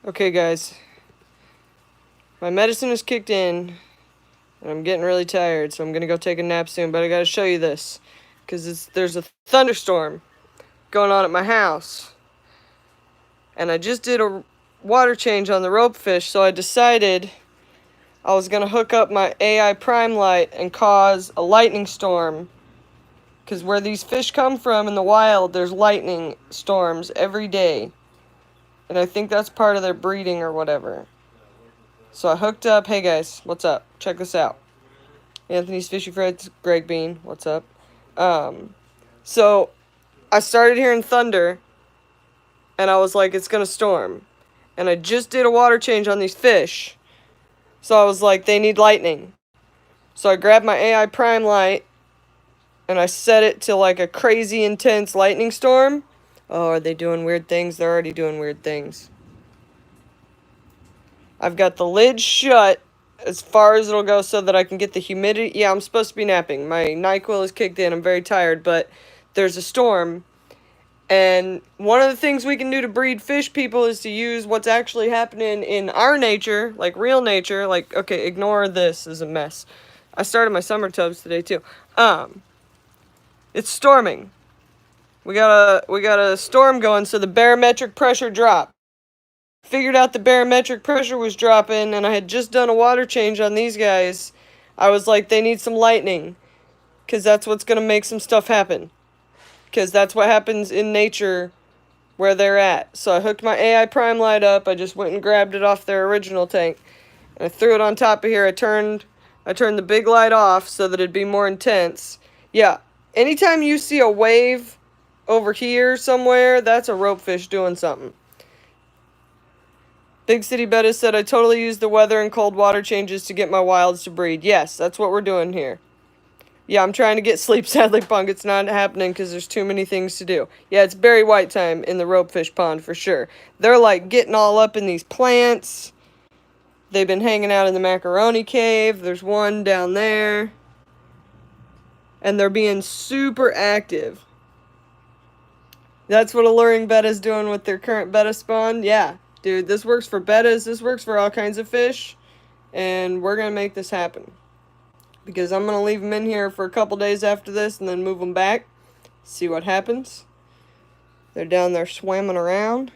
Okay, guys. My medicine is kicked in, and I'm getting really tired, so I'm gonna go take a nap soon. But I gotta show you this, because there's a thunderstorm going on at my house. And I just did a water change on the rope fish, so I decided I was gonna hook up my AI Prime Light and cause a lightning storm. Because where these fish come from in the wild, there's lightning storms every day. And I think that's part of their breeding or whatever. So I hooked up. Hey guys, what's up? Check this out. Anthony's Fishy Friends, Greg Bean, what's up? So I started hearing thunder, and I was like, it's gonna storm. And I just did a water change on these fish, so I was like, they need lightning. So I grabbed my AI Prime Light, and I set it to like a crazy intense lightning storm. Oh, are they doing weird things? They're already doing weird things. I've got the lid shut as far as it'll go so that I can get the humidity. Yeah, I'm supposed to be napping. My NyQuil is kicked in. I'm very tired, but there's a storm. And one of the things we can do to breed fish, people, is to use what's actually happening in our nature, like real nature. Like, okay, ignore this is a mess. I started my summer tubs today too. It's storming. We got a storm going, so the barometric pressure dropped. Figured out the barometric pressure was dropping, and I had just done a water change on these guys. I was like, they need some lightning, because that's what's going to make some stuff happen. Because that's what happens in nature where they're at. So I hooked my AI Prime Light up. I just went and grabbed it off their original tank, and I threw it on top of here. I turned the big light off so that it'd be more intense. Yeah, anytime you see a wave over here somewhere, that's a ropefish doing something. Big City Bettis said, I totally use the weather and cold water changes to get my wilds to breed. Yes, that's what we're doing here. Yeah, I'm trying to get sleep, sadly, Punk. It's not happening because there's too many things to do. Yeah, it's Barry White time in the ropefish pond for sure. They're like getting all up in these plants. They've been hanging out in the macaroni cave. There's one down there. And they're being super active. That's what Alluring Betta's doing with their current betta spawn. Yeah. Dude, this works for bettas, this works for all kinds of fish, and we're going to make this happen. Because I'm going to leave them in here for a couple days after this and then move them back, see what happens. They're down there swimming around.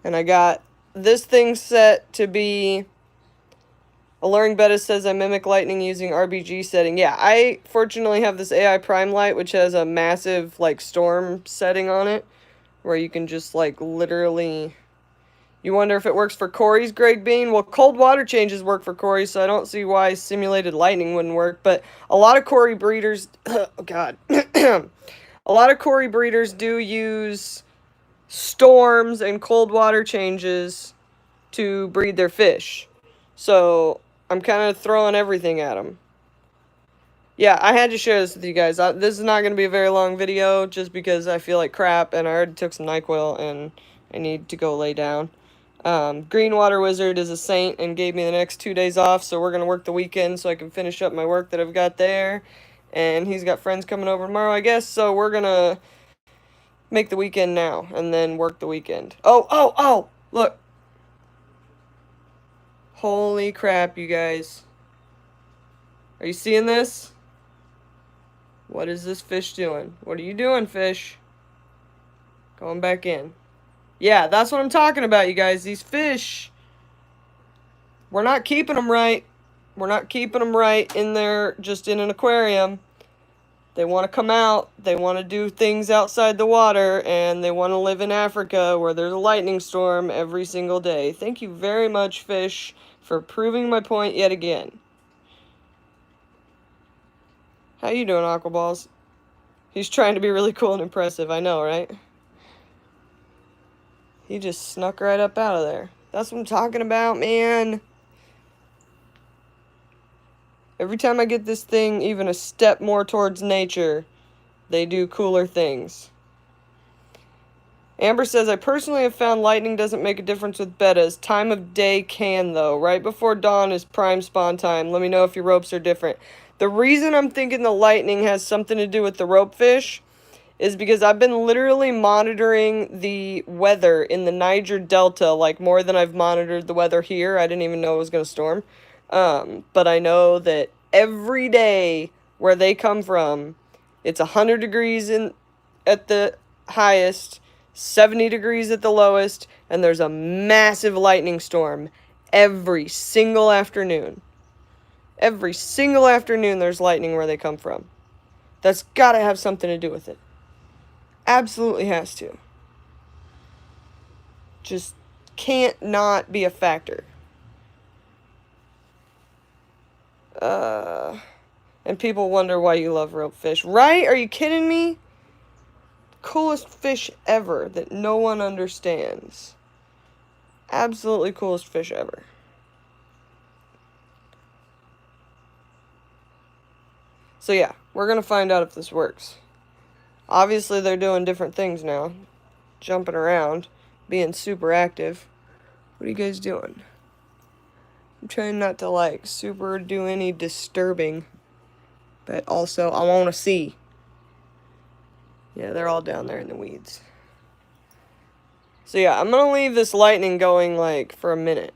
And I got this thing set to be... Alluring Betta says I mimic lightning using RBG setting. Yeah, I fortunately have this AI Prime Light, which has a massive, like, storm setting on it, where you can just, like, literally... You wonder if it works for Corey's, Greg Bean? Well, cold water changes work for Corey, so I don't see why simulated lightning wouldn't work. But a lot of Corey breeders... oh, God. A lot of Corey breeders do use storms and cold water changes to breed their fish. So I'm kind of throwing everything at them. Yeah, I had to share this with you guys. This is not going to be a very long video just because I feel like crap and I already took some NyQuil and I need to go lay down. Green Water Wizard is a saint and gave me the next 2 days off, so we're going to work the weekend so I can finish up my work that I've got there. And he's got friends coming over tomorrow, I guess, so we're going to make the weekend now and then work the weekend. Oh, look. Holy crap, you guys. Are you seeing this? What is this fish doing? What are you doing, fish? Going back in. Yeah, that's what I'm talking about, you guys. These fish, we're not keeping them right. We're not keeping them right in there, just in an aquarium. They want to come out. They want to do things outside the water, and they want to live in Africa where there's a lightning storm every single day. Thank you very much, fish, for proving my point yet again. How you doing, Aquaballs? He's trying to be really cool and impressive, I know, right? He just snuck right up out of there. That's what I'm talking about, man. Every time I get this thing even a step more towards nature, they do cooler things. Amber says, I personally have found lightning doesn't make a difference with bettas. Time of day can, though. Right before dawn is prime spawn time. Let me know if your ropes are different. The reason I'm thinking the lightning has something to do with the ropefish is because I've been literally monitoring the weather in the Niger Delta, like, more than I've monitored the weather here. I didn't even know it was going to storm. But I know that every day where they come from, it's 100 degrees at the highest, 70 degrees at the lowest, and there's a massive lightning storm every single afternoon. Every single afternoon there's lightning where they come from. That's gotta have something to do with it. Absolutely has to. Just can't not be a factor. And people wonder why you love rope fish. Right? Are you kidding me? Coolest fish ever that no one understands. Absolutely coolest fish ever. So yeah, we're gonna find out if this works. Obviously they're doing different things now. Jumping around, being super active. What are you guys doing? I'm trying not to, like, super do any disturbing. But also, I want to see. Yeah, they're all down there in the weeds. So yeah, I'm going to leave this lightning going, like, for a minute.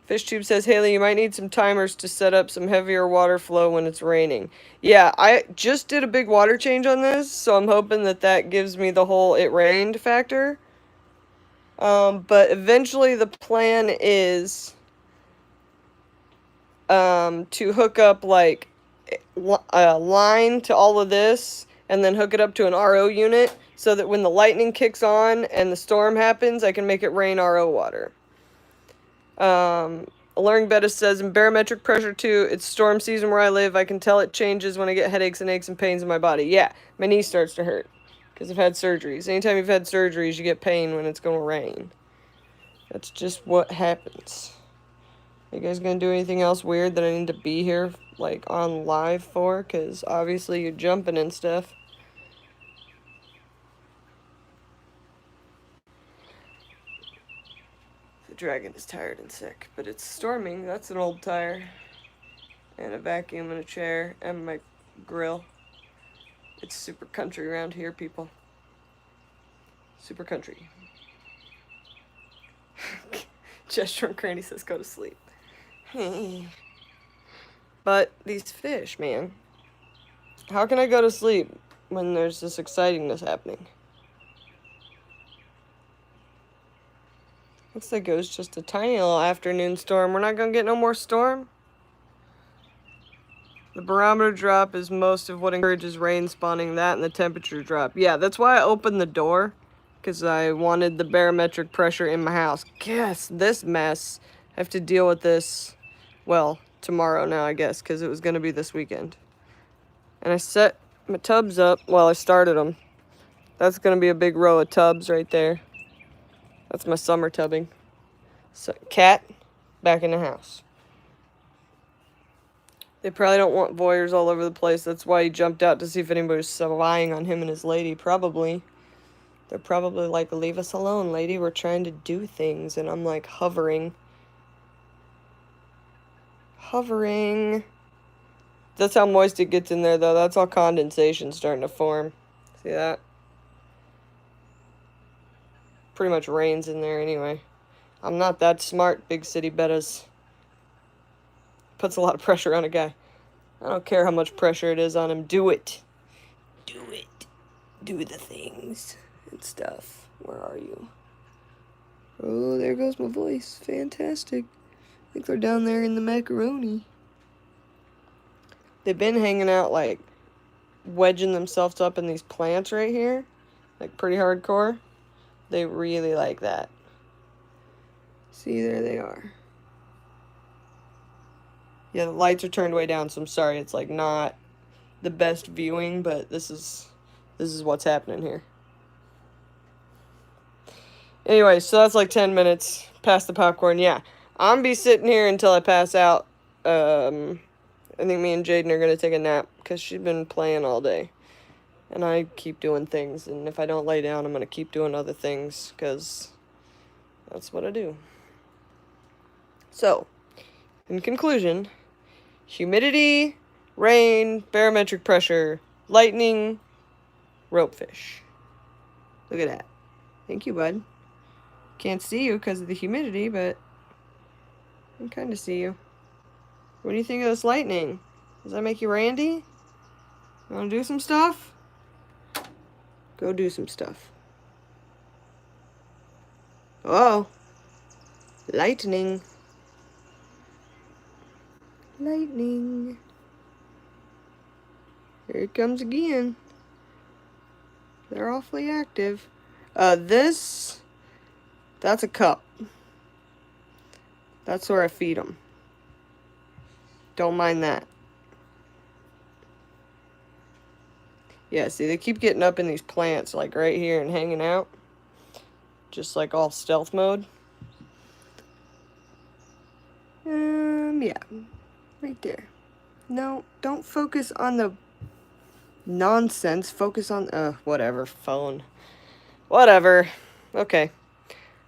FishTube says, Haley, you might need some timers to set up some heavier water flow when it's raining. Yeah, I just did a big water change on this, so I'm hoping that that gives me the whole it rained factor. But eventually the plan is to hook up, like, a line to all of this and then hook it up to an RO unit so that when the lightning kicks on and the storm happens, I can make it rain RO water. Alluring Bettis says, in barometric pressure too, it's storm season where I live. I can tell it changes when I get headaches and aches and pains in my body. Yeah, my knee starts to hurt because I've had surgeries. Anytime you've had surgeries, you get pain when it's going to rain. That's just what happens. Are you guys going to do anything else weird that I need to be here, like, on live for? Because obviously you're jumping and stuff. The dragon is tired and sick, but it's storming. That's an old tire. And a vacuum and a chair and my grill. It's super country around here, people. Super country. Gesture and Cranny says go to sleep. But these fish, man. How can I go to sleep when there's this excitingness happening? Looks like it was just a tiny little afternoon storm. We're not going to get no more storm? The barometer drop is most of what encourages rain spawning, that and the temperature drop. Yeah, that's why I opened the door. Because I wanted the barometric pressure in my house. Guess this mess. I have to deal with this, well, tomorrow now, I guess. Because it was going to be this weekend. And I set my tubs up. Well, I started them. That's going to be a big row of tubs right there. That's my summer tubbing. So, cat, back in the house. They probably don't want voyeurs all over the place. That's why he jumped out to see if anybody was spying on him and his lady. Probably. They're probably like, leave us alone, lady. We're trying to do things. And I'm like, hovering. Hovering. That's how moist it gets in there, though. That's all condensation starting to form. See that? Pretty much rains in there anyway. I'm not that smart, big city bettas. Puts a lot of pressure on a guy. I don't care how much pressure it is on him. Do it. Do it. Do the things and stuff. Where are you? Oh, there goes my voice. Fantastic. I think they're down there in the macaroni. They've been hanging out, like, wedging themselves up in these plants right here. Like, pretty hardcore. They really like that. See, there they are. Yeah, the lights are turned way down, so I'm sorry. It's, like, not the best viewing, but this is what's happening here. Anyway, so that's like 10 minutes past the popcorn. Yeah, I'm be sitting here until I pass out. I think me and Jaden are going to take a nap because she's been playing all day. And I keep doing things, and if I don't lay down, I'm going to keep doing other things because that's what I do. So, in conclusion, humidity, rain, barometric pressure, lightning, Ropefish. Look at that. Thank you, bud. Can't see you because of the humidity, but I can kind of see you. What do you think of this lightning? Does that make you randy? You want to do some stuff? Go do some stuff. Oh. Lightning. Lightning. Here it comes again. They're awfully active. That's a cup. That's where I feed them. Don't mind that. Yeah, see, they keep getting up in these plants, like right here and hanging out. Just like all stealth mode. Yeah. Right there. No, don't focus on the nonsense. Focus on, whatever, phone. Whatever. Okay.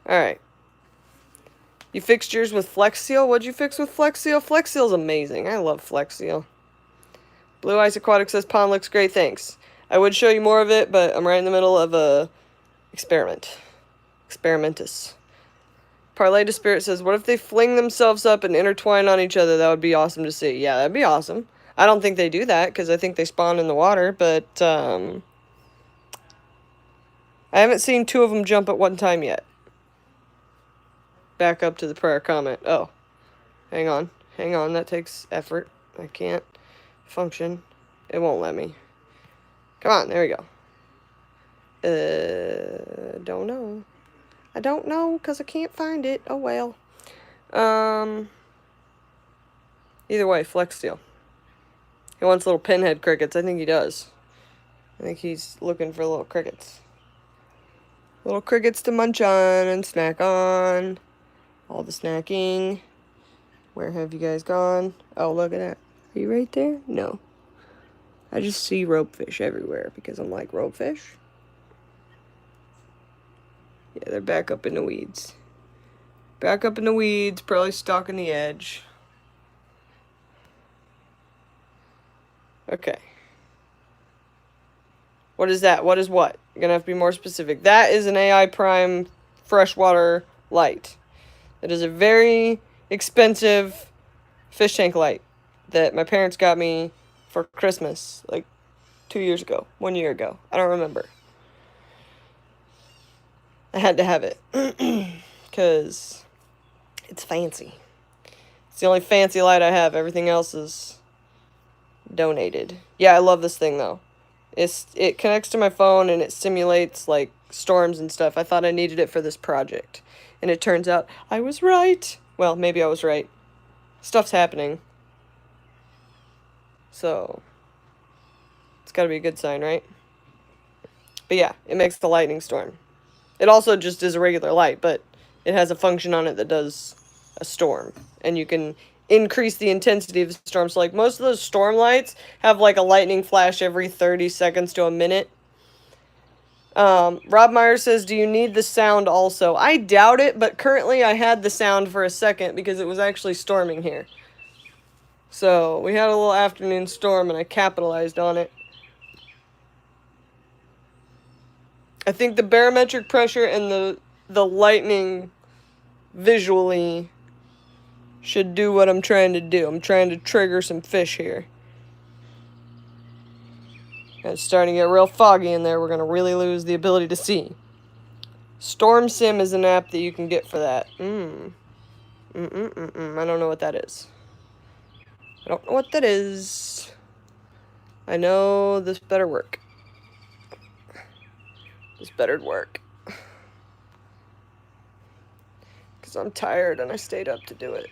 Alright. You fixed yours with Flex Seal? What'd you fix with Flex Seal? Flex Seal's amazing. I love Flex Seal. Blue Ice Aquatic says, pond looks great, thanks. I would show you more of it, but I'm right in the middle of a experiment. Experimentus. Parlay to Spirit says, what if they fling themselves up and intertwine on each other? That would be awesome to see. Yeah, that'd be awesome. I don't think they do that, because I think they spawn in the water, but, I haven't seen two of them jump at one time yet. Back up to the prior comment. Oh. Hang on. Hang on, that takes effort. I can't function. It won't let me. Come on, there we go. Don't know. I don't know, because I can't find it. Oh, well. Either way, Flex Steel. He wants little pinhead crickets. I think he does. I think he's looking for little crickets. Little crickets to munch on and snack on. All the snacking. Where have you guys gone? Oh, look at that. Are you right there? No. I just see ropefish everywhere because I'm like, ropefish? Yeah, they're back up in the weeds. Back up in the weeds, probably stalking the edge. Okay. What is that? What is what? You're gonna have to be more specific. That is an AI Prime freshwater light. It is a very expensive fish tank light that my parents got me for Christmas, like 2 years ago, 1 year ago. I don't remember. I had to have it because it's fancy. It's the only fancy light I have. Everything else is donated. Yeah, I love this thing though. It connects to my phone and it simulates like storms and stuff. I thought I needed it for this project, and it turns out I was right. Well, maybe I was right. Stuff's happening. So, it's gotta be a good sign, right? But yeah, it makes the lightning storm. It also just is a regular light, but it has a function on it that does a storm. And you can increase the intensity of the storm. So, like, most of those storm lights have, like, a lightning flash every 30 seconds to a minute. Rob Meyer says, do you need the sound also? I doubt it, but currently I had the sound for a second because it was actually storming here. So, we had a little afternoon storm and I capitalized on it. I think the barometric pressure and the lightning visually should do what I'm trying to do. I'm trying to trigger some fish here. And it's starting to get real foggy in there. We're going to really lose the ability to see. Storm Sim is an app that you can get for that. I don't know what that is. I don't know what that is. I know this better work. This better work. Because I'm tired and I stayed up to do it.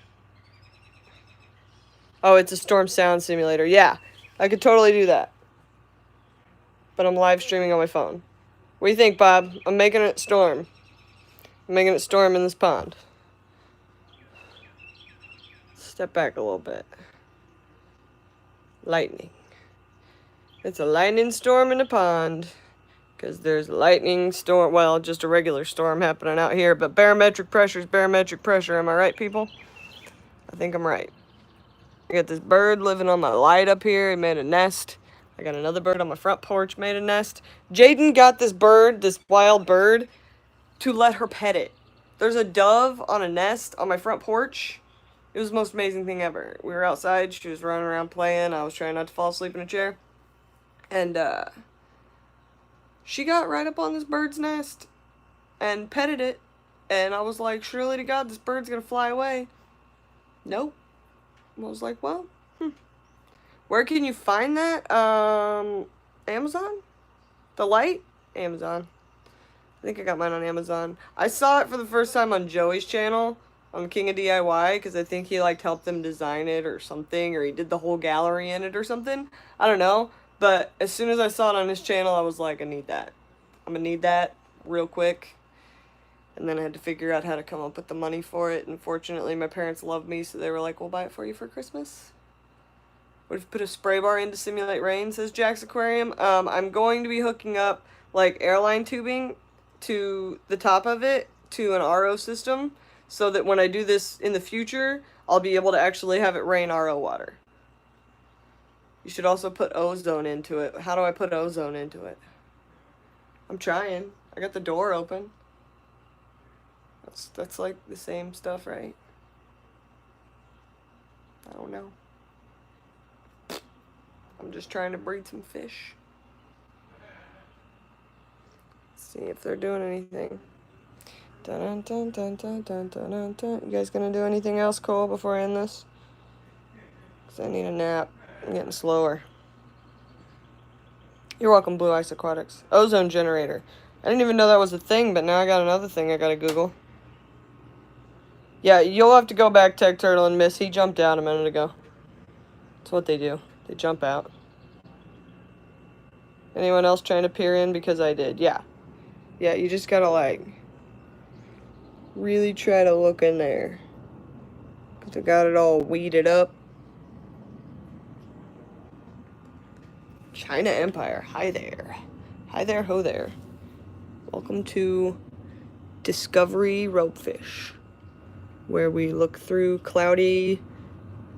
Oh, it's a storm sound simulator. Yeah, I could totally do that. But I'm live streaming on my phone. What do you think, Bob? I'm making it storm. I'm making it storm in this pond. Step back a little bit. Lightning. It's a lightning storm in the pond. Because there's lightning storm, well, just a regular storm happening out here. But barometric pressure is barometric pressure. Am I right, people? I think I'm right. I got this bird living on my light up here. He made a nest. I got another bird on my front porch, made a nest. Jaden got this bird, this wild bird, to let her pet it. There's a dove on a nest on my front porch. It was the most amazing thing ever. We were outside, she was running around playing, I was trying not to fall asleep in a chair. And, she got right up on this bird's nest and petted it. And I was like, surely to God, this bird's gonna fly away. Nope. I was like, well, where can you find that? Amazon? The light? Amazon. I think I got mine on Amazon. I saw it for the first time on Joey's channel, on King of DIY, because I think he, like, helped them design it or something, or he did the whole gallery in it or something. I don't know. But as soon as I saw it on his channel, I was like, I need that. I'm gonna need that real quick. And then I had to figure out how to come up with the money for it. And fortunately, my parents love me, so they were like, we'll buy it for you for Christmas. What if you put a spray bar in to simulate rain, says Jack's Aquarium. I'm going to be hooking up, like, airline tubing to the top of it to an RO system so that when I do this in the future, I'll be able to actually have it rain RO water. You should also put ozone into it. How do I put ozone into it? I'm trying. I got the door open. That's like the same stuff, right? I don't know. I'm just trying to breed some fish. See if they're doing anything. Dun, dun, dun, dun, dun, dun, dun, dun. You guys gonna do anything else cool before I end this? Because I need a nap. I'm getting slower. You're welcome, Blue Ice Aquatics. Ozone generator. I didn't even know that was a thing, but now I got another thing I gotta Google. Yeah, you'll have to go back, Tech Turtle and Miss. He jumped out a minute ago. That's what they do. They jump out. Anyone else trying to peer in? Because I did. Yeah. Yeah, you just gotta, like, really try to look in there. Because I got it all weeded up. China Empire. Hi there. Hi there, ho there. Welcome to Discovery Ropefish, where we look through cloudy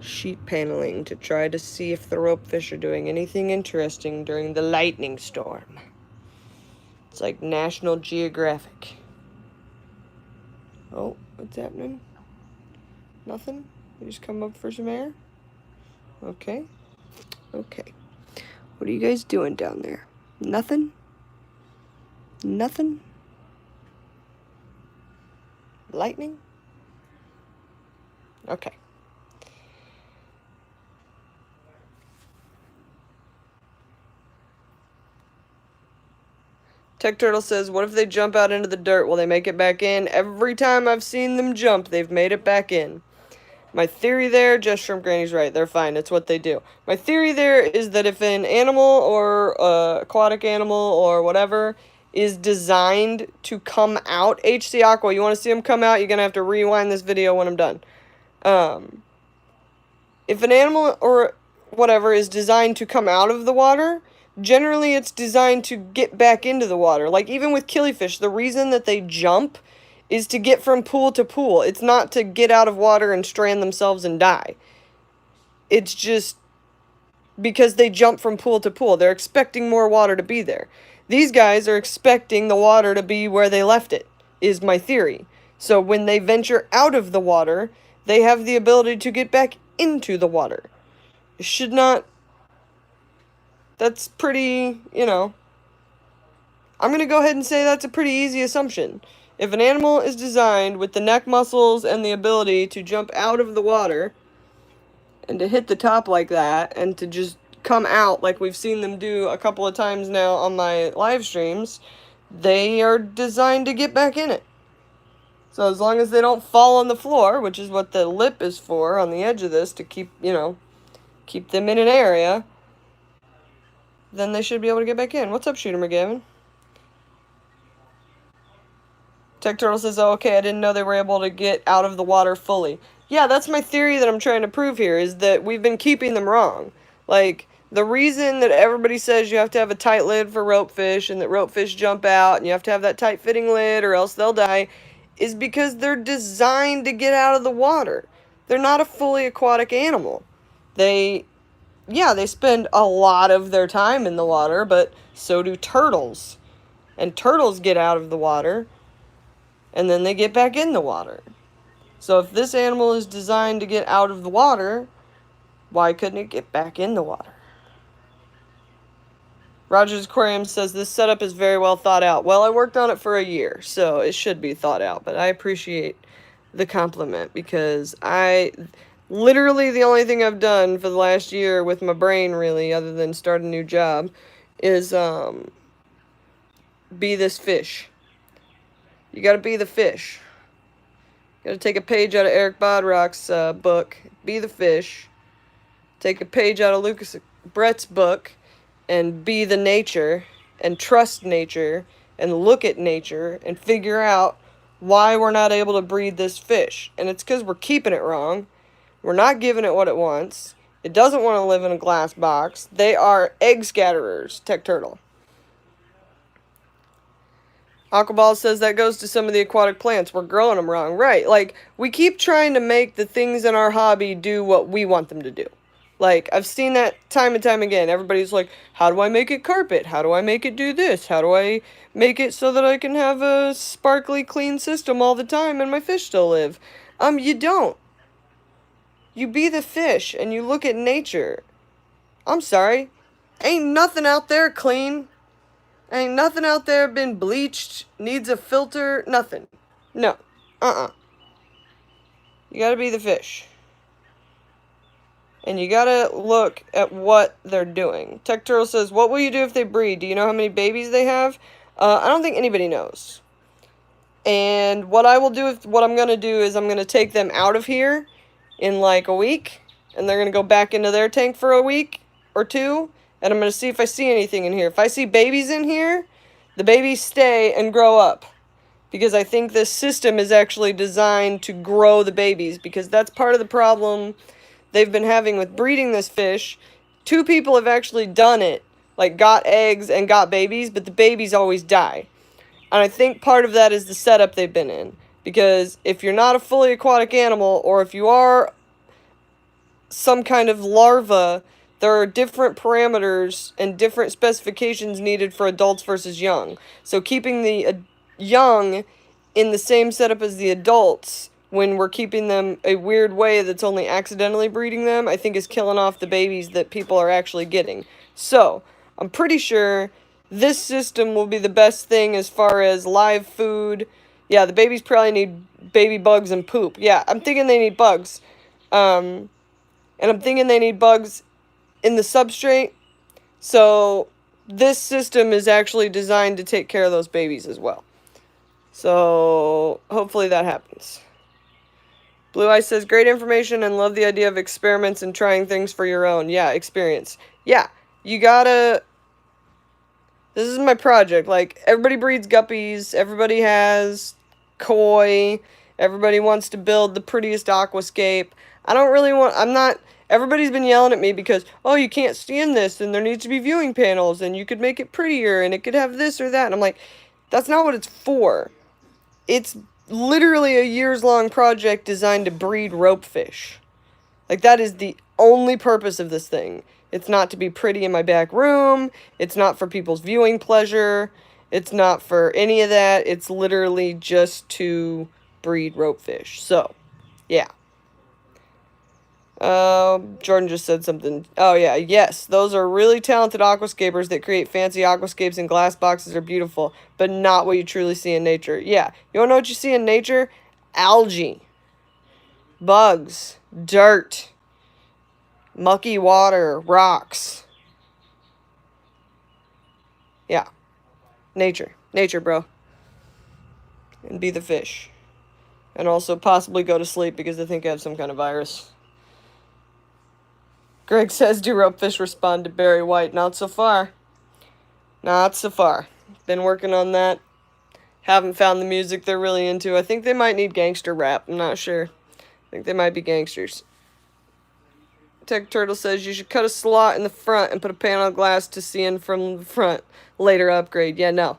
sheet paneling to try to see if the ropefish are doing anything interesting during the lightning storm. It's like National Geographic. Oh, what's happening? Nothing? You just come up for some air? Okay. Okay. What are you guys doing down there? Nothing? Nothing? Lightning? Okay. Tech Turtle says, what if they jump out into the dirt? Will they make it back in? Every time I've seen them jump, they've made it back in. My theory there, Just Shrimp Granny's right. They're fine. It's what they do. My theory there is that if an animal or aquatic animal or whatever is designed to come out, HC Aqua, you want to see them come out, you're going to have to rewind this video when I'm done. If an animal or whatever is designed to come out of the water, generally it's designed to get back into the water. Like even with killifish, the reason that they jump is to get from pool to pool. It's not to get out of water and strand themselves and die. It's just because they jump from pool to pool. They're expecting more water to be there. These guys are expecting the water to be where they left it, is my theory. So when they venture out of the water, they have the ability to get back into the water. It should not... That's pretty, you know... I'm going to go ahead and say that's a pretty easy assumption. If an animal is designed with the neck muscles and the ability to jump out of the water and to hit the top like that and to just come out like we've seen them do a couple of times now on my live streams, they are designed to get back in it. So as long as they don't fall on the floor, which is what the lip is for on the edge of this to keep, you know, keep them in an area, then they should be able to get back in. What's up, Shooter McGavin? Tech Turtle says, oh, okay, I didn't know they were able to get out of the water fully. Yeah, that's my theory that I'm trying to prove here, is that we've been keeping them wrong. Like, the reason that everybody says you have to have a tight lid for ropefish and that ropefish jump out and you have to have that tight-fitting lid or else they'll die is because they're designed to get out of the water. They're not a fully aquatic animal. They yeah, they spend a lot of their time in the water, but so do turtles. And turtles get out of the water, and then they get back in the water. So if this animal is designed to get out of the water, why couldn't it get back in the water? Rogers Aquarium says this setup is very well thought out. Well, I worked on it for a year, so it should be thought out, but I appreciate the compliment because literally the only thing I've done for the last year with my brain, really, other than start a new job, is be this fish. You gotta be the fish. You gotta take a page out of Eric Bodrock's book, Be the Fish. Take a page out of Lucas Brett's book and be the nature and trust nature and look at nature and figure out why we're not able to breed this fish. And it's because we're keeping it wrong. We're not giving it what it wants. It doesn't want to live in a glass box. They are egg scatterers, Tech Turtle. Aquaball says that goes to some of the aquatic plants. We're growing them wrong. Right. Like, we keep trying to make the things in our hobby do what we want them to do. Like, I've seen that time and time again. Everybody's like, how do I make it carpet? How do I make it do this? How do I make it so that I can have a sparkly, clean system all the time and my fish still live? You don't. You be the fish and you look at nature. I'm sorry. Ain't nothing out there clean. Ain't nothing out there been bleached, needs a filter, nothing. No. You gotta be the fish. And you gotta look at what they're doing. Tech Turtle says, what will you do if they breed? Do you know how many babies they have? I don't think anybody knows. And what I will do, what I'm gonna do is I'm gonna take them out of here in like a week. And they're gonna go back into their tank for a week or two. And I'm gonna see if I see anything in here. If I see babies in here, the babies stay and grow up. Because I think this system is actually designed to grow the babies. Because that's part of the problem they've been having with breeding this fish. 2 people have actually done it, like got eggs and got babies, but the babies always die. And I think part of that is the setup they've been in. Because if you're not a fully aquatic animal, or if you are some kind of larva, there are different parameters and different specifications needed for adults versus young. So keeping the young in the same setup as the adults, when we're keeping them a weird way that's only accidentally breeding them, I think is killing off the babies that people are actually getting. So, I'm pretty sure this system will be the best thing as far as live food. Yeah, the babies probably need baby bugs and poop. Yeah, I'm thinking they need bugs. And I'm thinking they need bugs in the substrate. So, this system is actually designed to take care of those babies as well. So, hopefully that happens. Blue Eye says, great information and love the idea of experiments and trying things for your own. Yeah, experience. Yeah, you gotta... This is my project. Like, everybody breeds guppies. Everybody has koi. Everybody wants to build the prettiest aquascape. I don't really want... I'm not... Everybody's been yelling at me because, oh, you can't stand this, and there needs to be viewing panels, and you could make it prettier, and it could have this or that. And I'm like, that's not what it's for. It's literally a years-long project designed to breed ropefish. Like, that is the only purpose of this thing. It's not to be pretty in my back room. It's not for people's viewing pleasure. It's not for any of that. It's literally just to breed ropefish. So, yeah. Jordan just said something. Oh, yeah. Yes, those are really talented aquascapers that create fancy aquascapes and glass boxes are beautiful, but not what you truly see in nature. Yeah. You want to know what you see in nature? Algae. Bugs. Dirt. Mucky water. Rocks. Yeah. Nature. Nature, bro. And be the fish. And also possibly go to sleep because they think I have some kind of virus. Greg says, do ropefish respond to Barry White? Not so far. Not so far. Been working on that. Haven't found the music they're really into. I think they might need gangster rap. I'm not sure. I think they might be gangsters. Tech Turtle says, you should cut a slot in the front and put a panel of glass to see in from the front. Later upgrade. Yeah, no.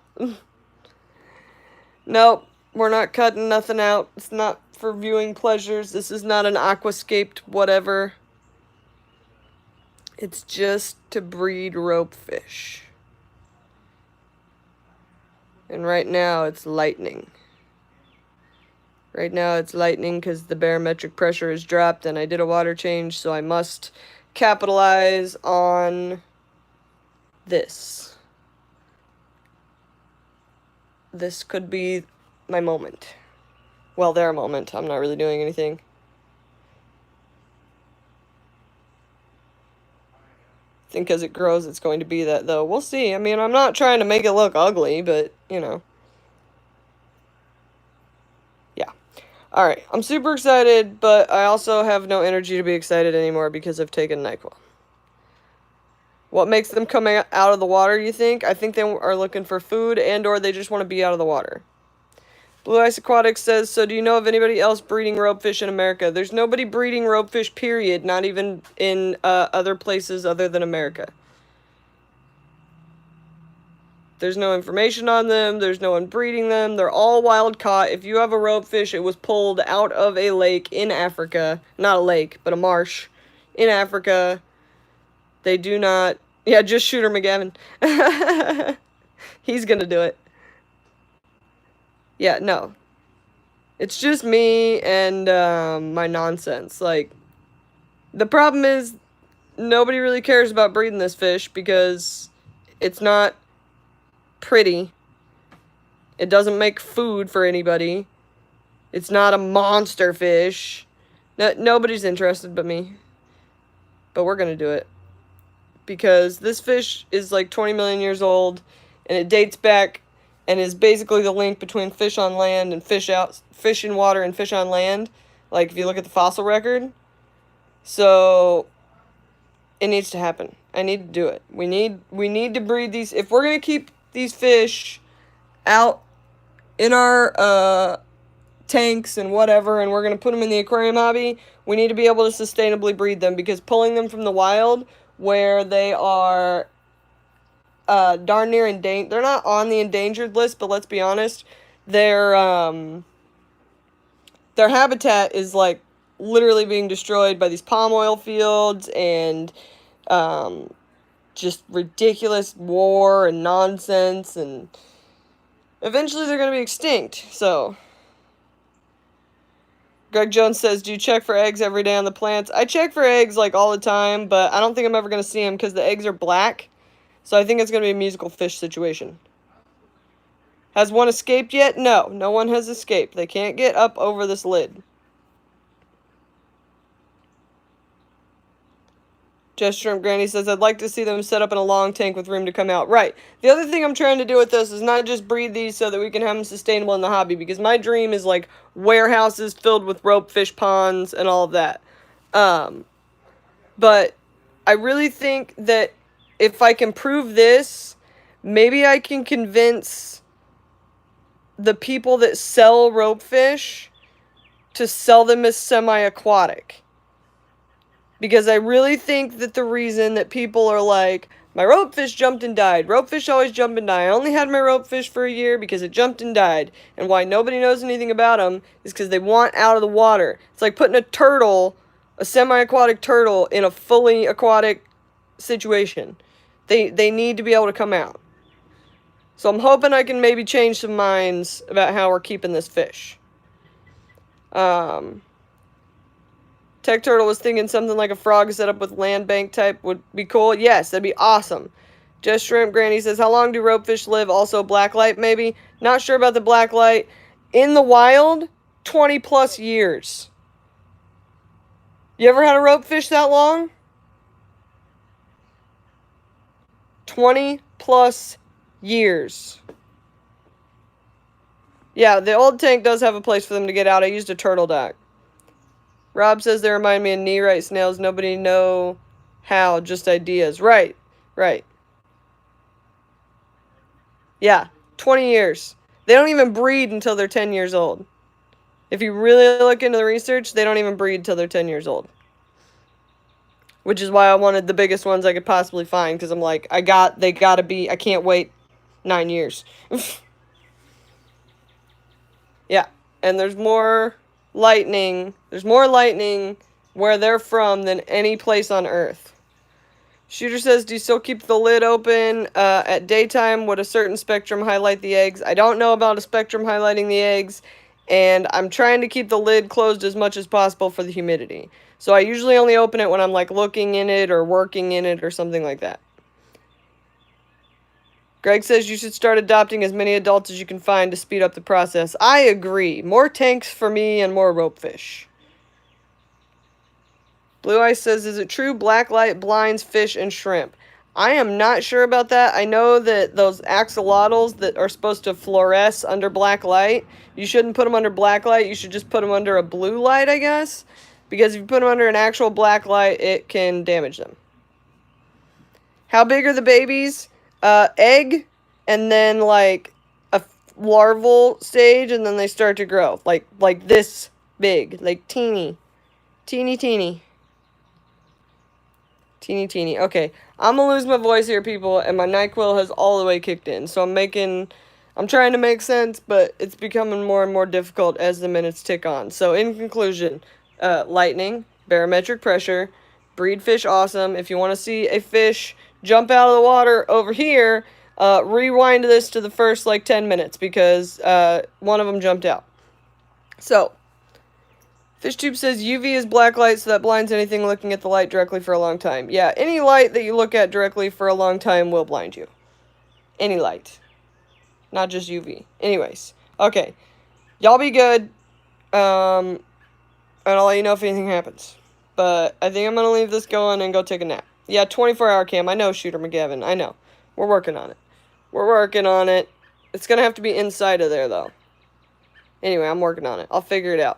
Nope. We're not cutting nothing out. It's not for viewing pleasures. This is not an aquascaped whatever. It's just to breed rope fish. And right now it's lightning. Right now it's lightning because the barometric pressure is dropped and I did a water change, so I must capitalize on this. This could be my moment. Well, their moment. I'm not really doing anything. I think as it grows, it's going to be that, though. We'll see. I mean, I'm not trying to make it look ugly, but, you know. Yeah. Alright, I'm super excited, but I also have no energy to be excited anymore because I've taken NyQuil. What makes them come out of the water, you think? I think they are looking for food and or they just want to be out of the water. Blue Ice Aquatics says, so do you know of anybody else breeding ropefish in America? There's nobody breeding ropefish, period, not even in other places other than America. There's no information on them. There's no one breeding them. They're all wild caught. If you have a ropefish, it was pulled out of a lake in Africa. Not a lake, but a marsh in Africa. They do not... Yeah, just Shooter McGavin. He's gonna do it. Yeah, no. It's just me and my nonsense. Like, the problem is nobody really cares about breeding this fish because it's not pretty. It doesn't make food for anybody. It's not a monster fish. Nobody's interested but me. But we're gonna do it. Because this fish is like 20 million years old, and it dates back and is basically the link between fish on land and fish in water and fish on land. Like, if you look at the fossil record. So, it needs to happen. I need to do it. We need to breed these. If we're going to keep these fish out in our tanks and whatever, and we're going to put them in the aquarium hobby, we need to be able to sustainably breed them, because pulling them from the wild, where they are darn near endangered. They're not on the endangered list, but let's be honest, their habitat is like literally being destroyed by these palm oil fields and just ridiculous war and nonsense, and eventually they're going to be extinct. So Greg Jones says, do you check for eggs every day on the plants? I check for eggs like all the time, but I don't think I'm ever going to see them because the eggs are black. So I think it's going to be a musical fish situation. Has one escaped yet? No, no one has escaped. They can't get up over this lid. Just Shrimp Granny says, I'd like to see them set up in a long tank with room to come out. Right. The other thing I'm trying to do with this is not just breed these so that we can have them sustainable in the hobby, because my dream is like warehouses filled with rope fish ponds and all of that. But I really think that if I can prove this, maybe I can convince the people that sell rope fish to sell them as semi-aquatic. Because I really think that the reason that people are like, my ropefish jumped and died. Ropefish always jump and die. I only had my ropefish for a year because it jumped and died. And why nobody knows anything about them is because they want out of the water. It's like putting a turtle, a semi-aquatic turtle, in a fully aquatic situation. They need to be able to come out. So I'm hoping I can maybe change some minds about how we're keeping this fish. Tech Turtle was thinking something like a frog setup with land bank type would be cool. Yes, that'd be awesome. Just Shrimp Granny says, how long do ropefish live? Also blacklight, maybe? Not sure about the blacklight. In the wild, 20 plus years. You ever had a ropefish that long? 20 plus years. Yeah, the old tank does have a place for them to get out. I used a turtle dock. Rob says they remind me of knee-right snails. Nobody know how, just ideas. Right, right. Yeah, 20 years. They don't even breed until they're 10 years old. If you really look into the research, they don't even breed until they're 10 years old. Which is why I wanted the biggest ones I could possibly find, because I'm like, I can't wait 9 years. Yeah, and there's more lightning. There's more lightning where they're from than any place on Earth. Shooter says, do you still keep the lid open at daytime? Would a certain spectrum highlight the eggs? I don't know about a spectrum highlighting the eggs, and I'm trying to keep the lid closed as much as possible for the humidity. So I usually only open it when I'm like looking in it or working in it or something like that. Greg says you should start adopting as many adults as you can find to speed up the process. I agree. More tanks for me and more ropefish. Blue Ice says, is it true black light blinds fish and shrimp? I am not sure about that. I know that those axolotls that are supposed to fluoresce under black light, you shouldn't put them under black light. You should just put them under a blue light, I guess. Because if you put them under an actual black light, it can damage them. How big are the babies? Egg, and then like a larval stage, and then they start to grow. Like this big. Like teeny. Teeny. Teeny. Okay, I'm gonna lose my voice here, people, and my NyQuil has all the way kicked in. So I'm trying to make sense, but it's becoming more and more difficult as the minutes tick on. So in conclusion, lightning, barometric pressure, breed fish awesome. If you want to see a fish jump out of the water over here, rewind this to the first like 10 minutes because one of them jumped out. So, FishTube says UV is black light, so that blinds anything looking at the light directly for a long time. Yeah, any light that you look at directly for a long time will blind you. Any light. Not just UV. Anyways. Okay. Y'all be good. And I'll let you know if anything happens. But I think I'm going to leave this going and go take a nap. Yeah, 24-hour cam. I know, Shooter McGavin. I know. We're working on it. We're working on it. It's going to have to be inside of there, though. Anyway, I'm working on it. I'll figure it out.